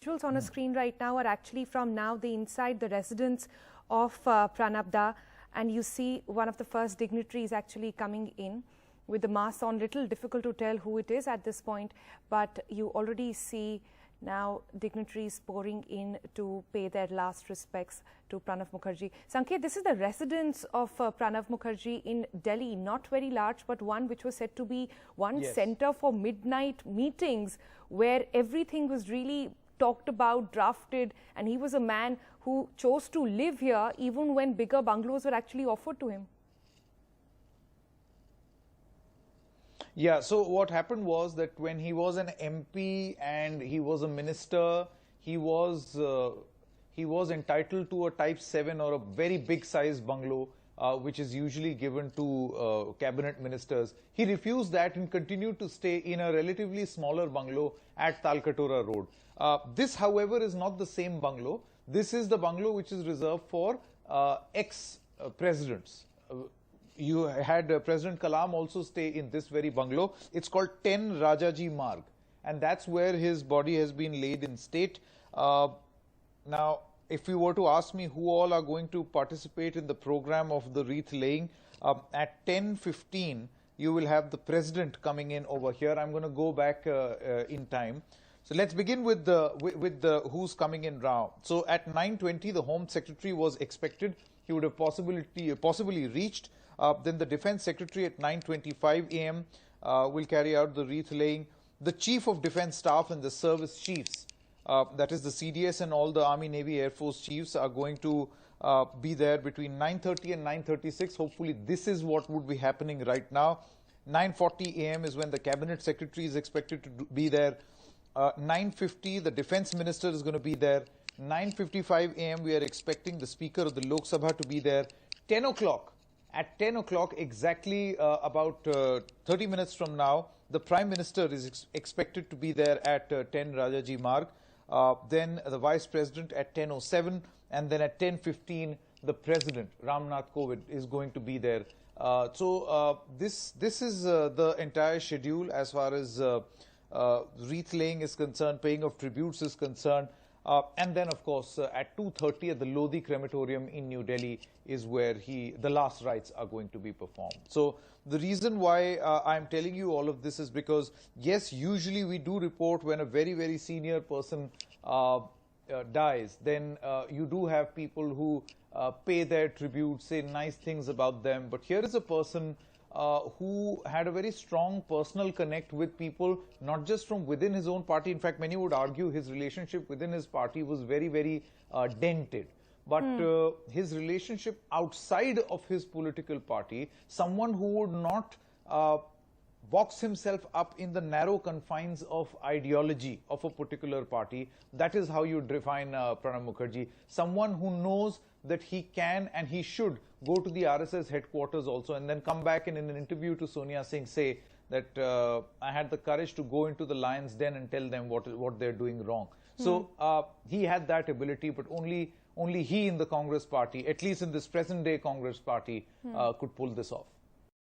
visuals on a screen right now are actually from now the inside the residence of Pranab Da, and you see one of the first dignitaries actually coming in with the mask on. Little difficult to tell who it is at this point, but you already see now dignitaries pouring in to pay their last respects to Pranab Mukherjee. Sanket, this is the residence of Pranab Mukherjee in Delhi, not very large, but one which was said to be one center for midnight meetings where everything was really talked about, drafted, and he was a man who chose to live here even when bigger bungalows were actually offered to him. Yeah, so what happened was that when he was an MP and he was a minister, he was entitled to a Type 7 or a very big size bungalow, which is usually given to cabinet ministers. He refused that and continued to stay in a relatively smaller bungalow at Talkatora Road. This, however, is not the same bungalow. This is the bungalow which is reserved for ex-presidents. You had President Kalam also stay in this very bungalow. It's called 10 Rajaji Marg, and that's where his body has been laid in state. Now, if you were to ask me who all are going to participate in the program of the wreath laying, at 10:15 you will have the president coming in over here. I'm going to go back in time. So let's begin with the who's coming in now. So at 9:20 the Home Secretary was expected. He would have possibly reached. Then the Defence Secretary at 9:25 a.m. Will carry out the wreath laying. The Chief of Defence Staff and the Service Chiefs, that is the CDS and all the Army, Navy, Air Force Chiefs are going to be there between 9:30 and 9:36. Hopefully this is what would be happening right now. 9:40 a.m. is when the Cabinet Secretary is expected to be there. 9:50 the Defence Minister is going to be there. 9:55 a.m. we are expecting the Speaker of the Lok Sabha to be there. 10 o'clock. At 10 o'clock, exactly about 30 minutes from now, the Prime Minister is expected to be there at 10 Rajaji Marg. Then the Vice President at 10:07, and then at 10:15, the President, Ramnath Kovind, is going to be there. This is the entire schedule as far as wreath laying is concerned, paying of tributes is concerned. And then, of course, at 2:30 at the Lodhi Crematorium in New Delhi is where the last rites are going to be performed. So the reason why I'm telling you all of this is because, yes, usually we do report when a very, very senior person dies, then you do have people who pay their tribute, say nice things about them. But here is a person who had a very strong personal connect with people, not just from within his own party. In fact, many would argue his relationship within his party was very, very dented. But his relationship outside of his political party, someone who would not box himself up in the narrow confines of ideology of a particular party, that is how you define Pranab Mukherjee. Someone who knows that he can and he should go to the RSS headquarters also and then come back and in an interview to Sonia Singh say that I had the courage to go into the lion's den and tell them what they're doing wrong. So he had that ability, but only he in the Congress party, at least in this present day Congress party, could pull this off.